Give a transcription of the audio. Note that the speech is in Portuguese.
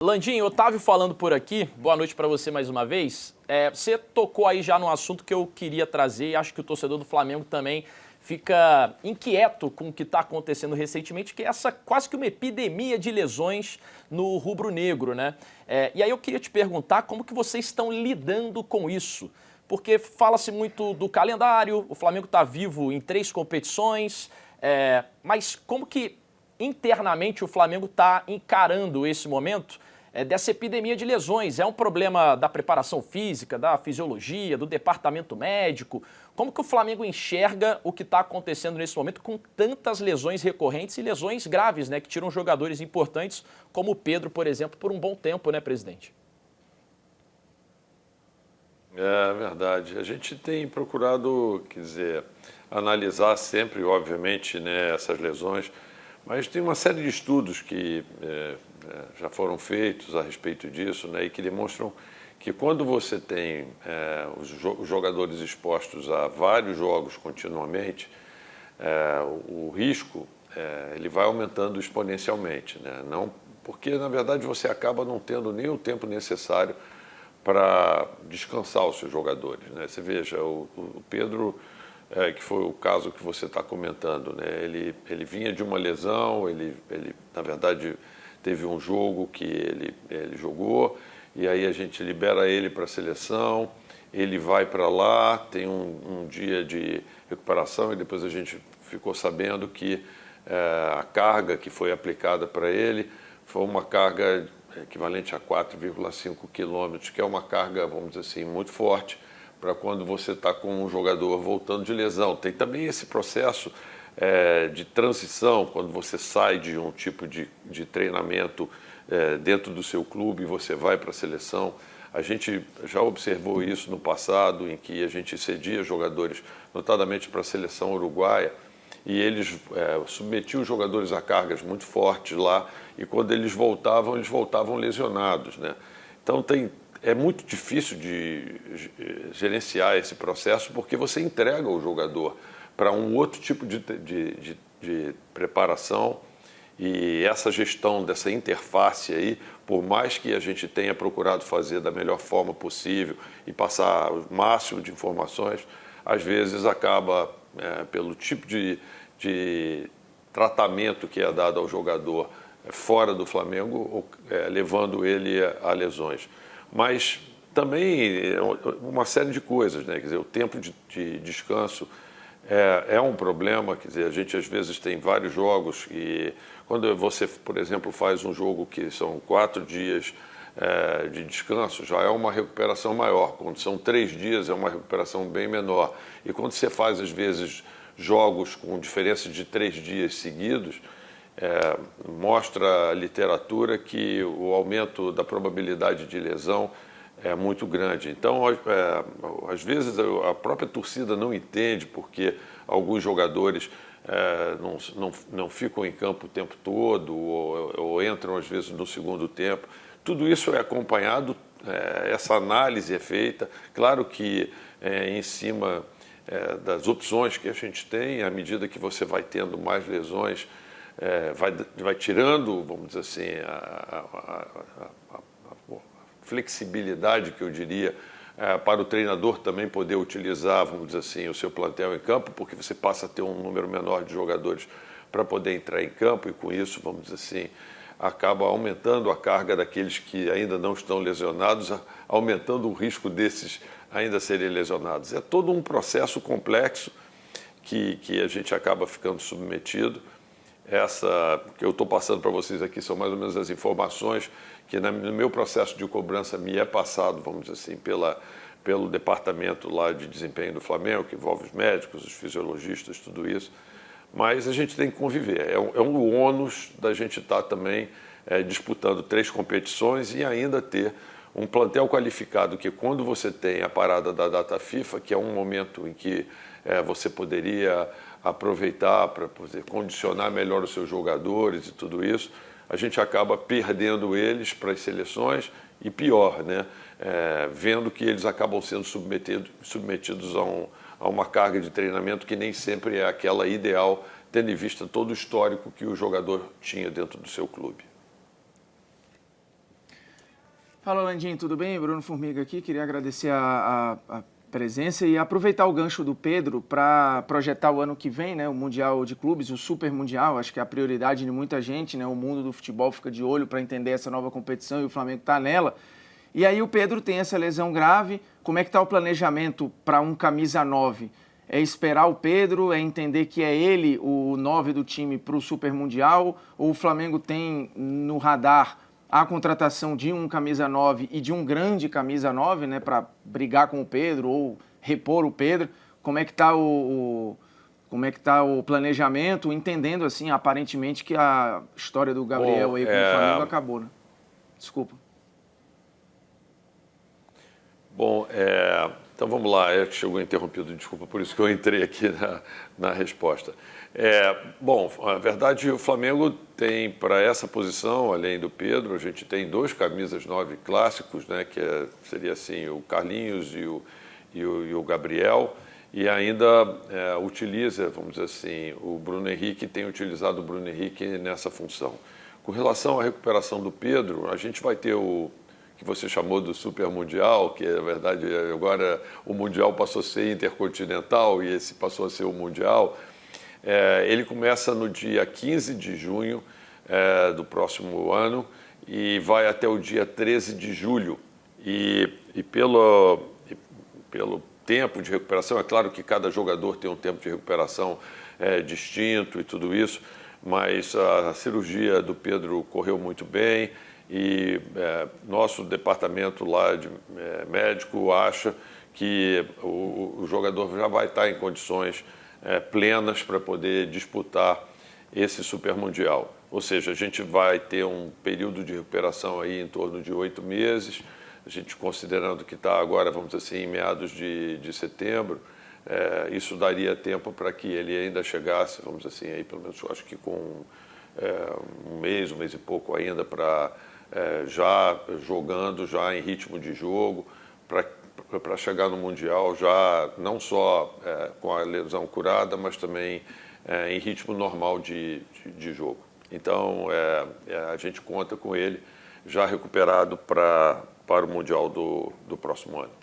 Landim, Otávio falando por aqui, boa noite para você mais uma vez. Você tocou aí já no assunto que eu queria trazer e acho que o torcedor do Flamengo também fica inquieto com o que está acontecendo recentemente, que é essa quase que uma epidemia de lesões no rubro-negro, né? E aí eu queria te perguntar como que vocês estão lidando com isso, porque fala-se muito do calendário, o Flamengo está vivo em 3 competições, mas como que internamente o Flamengo está encarando esse momento dessa epidemia de lesões? É um problema da preparação física, da fisiologia, do departamento médico? Como que o Flamengo enxerga o que está acontecendo nesse momento com tantas lesões recorrentes e lesões graves, né, que tiram jogadores importantes, como o Pedro, por exemplo, por um bom tempo, né, presidente? É verdade. A gente tem procurado, quer dizer, analisar sempre, obviamente, né, essas lesões, mas tem uma série de estudos que já foram feitos a respeito disso, né, e que demonstram que quando você tem os jogadores expostos a vários jogos continuamente, o risco ele vai aumentando exponencialmente, né? Não, porque, na verdade, você acaba não tendo nem o tempo necessário para descansar os seus jogadores, né? Você veja, o Pedro, que foi o caso que você está comentando, né? Ele vinha de uma lesão, ele na verdade teve um jogo que ele jogou e aí a gente libera ele para a seleção, ele vai para lá, tem um dia de recuperação e depois a gente ficou sabendo que a carga que foi aplicada para ele foi uma carga equivalente a 4,5 quilômetros, que é uma carga, vamos dizer assim, muito forte para quando você está com um jogador voltando de lesão. Tem também esse processo de transição, quando você sai de um tipo de treinamento dentro do seu clube e você vai para a seleção. A gente já observou isso no passado, em que a gente cedia jogadores, notadamente para a seleção uruguaia, e eles submetiam os jogadores a cargas muito fortes lá, e quando eles voltavam lesionados, né? Então é muito difícil de gerenciar esse processo, porque você entrega o jogador para um outro tipo de preparação, e essa gestão dessa interface aí, por mais que a gente tenha procurado fazer da melhor forma possível e passar o máximo de informações, às vezes acaba, pelo tipo de tratamento que é dado ao jogador fora do Flamengo, levando ele a lesões. Mas também uma série de coisas, né? Quer dizer, o tempo de descanso é um problema. Quer dizer, a gente às vezes tem vários jogos e quando você, por exemplo, faz um jogo que são 4 dias de descanso, já é uma recuperação maior. Quando são 3 dias, é uma recuperação bem menor. E quando você faz, às vezes, jogos com diferença de 3 dias seguidos, mostra a literatura que o aumento da probabilidade de lesão é muito grande. Então, às vezes, a própria torcida não entende porque alguns jogadores não ficam em campo o tempo todo ou entram, às vezes, no segundo tempo. Tudo isso é acompanhado, essa análise é feita. Claro que em cima das opções que a gente tem, à medida que você vai tendo mais lesões, vai tirando, vamos dizer assim, a flexibilidade, que eu diria, para o treinador também poder utilizar, vamos dizer assim, o seu plantel em campo, porque você passa a ter um número menor de jogadores para poder entrar em campo e com isso, vamos dizer assim, acaba aumentando a carga daqueles que ainda não estão lesionados, aumentando o risco desses ainda serem lesionados. É todo um processo complexo que a gente acaba ficando submetido. Essa que eu estou passando para vocês aqui são mais ou menos as informações que no meu processo de cobrança me é passado, vamos dizer assim, pelo departamento lá de desempenho do Flamengo, que envolve os médicos, os fisiologistas, tudo isso. Mas a gente tem que conviver. É um ônus da gente estar também disputando 3 competições e ainda ter um plantel qualificado, que quando você tem a parada da data FIFA, que é um momento em que você poderia aproveitar para poder condicionar melhor os seus jogadores e tudo isso, a gente acaba perdendo eles para as seleções e pior, né? Vendo que eles acabam sendo submetidos a uma carga de treinamento que nem sempre é aquela ideal, tendo em vista todo o histórico que o jogador tinha dentro do seu clube. Fala, Landinho, tudo bem? Bruno Formiga aqui. Queria agradecer a presença e aproveitar o gancho do Pedro para projetar o ano que vem, né, o Mundial de Clubes, o Super Mundial. Acho que é a prioridade de muita gente, né? O mundo do futebol fica de olho para entender essa nova competição e o Flamengo está nela. E aí o Pedro tem essa lesão grave. Como é que está o planejamento para um camisa 9? É esperar o Pedro, é entender que é ele o 9 do time para o Super Mundial? Ou o Flamengo tem no radar a contratação de um camisa 9 e de um grande camisa 9, né, para brigar com o Pedro ou repor o Pedro? Como é que está o planejamento, entendendo assim, aparentemente, que a história do Gabriel aí com o Flamengo acabou, né? Desculpa. Bom, então vamos lá, chegou interrompido, desculpa, por isso que eu entrei aqui na resposta. Bom, a verdade, o Flamengo tem para essa posição, além do Pedro, a gente tem 2 camisas 9 clássicos, né, que seria assim, o Carlinhos e o Gabriel, e ainda utiliza, vamos dizer assim, o Bruno Henrique, tem utilizado o Bruno Henrique nessa função. Com relação à recuperação do Pedro, a gente vai ter o que você chamou do Super Mundial, que na verdade agora o Mundial passou a ser intercontinental e esse passou a ser o Mundial. Ele começa no dia 15 de junho do próximo ano e vai até o dia 13 de julho. E pelo tempo de recuperação, é claro que cada jogador tem um tempo de recuperação distinto e tudo isso, mas a cirurgia do Pedro correu muito bem. E nosso departamento lá de médico acha que o jogador já vai estar em condições plenas para poder disputar esse Super Mundial. Ou seja, a gente vai ter um período de recuperação aí em torno de 8 meses, a gente considerando que está agora, vamos dizer assim, em meados de setembro, isso daria tempo para que ele ainda chegasse, vamos dizer assim, aí pelo menos acho que com um mês e pouco ainda para já jogando, já em ritmo de jogo, para chegar no Mundial já não só com a lesão curada, mas também em ritmo normal de jogo. Então, a gente conta com ele já recuperado para o Mundial do próximo ano.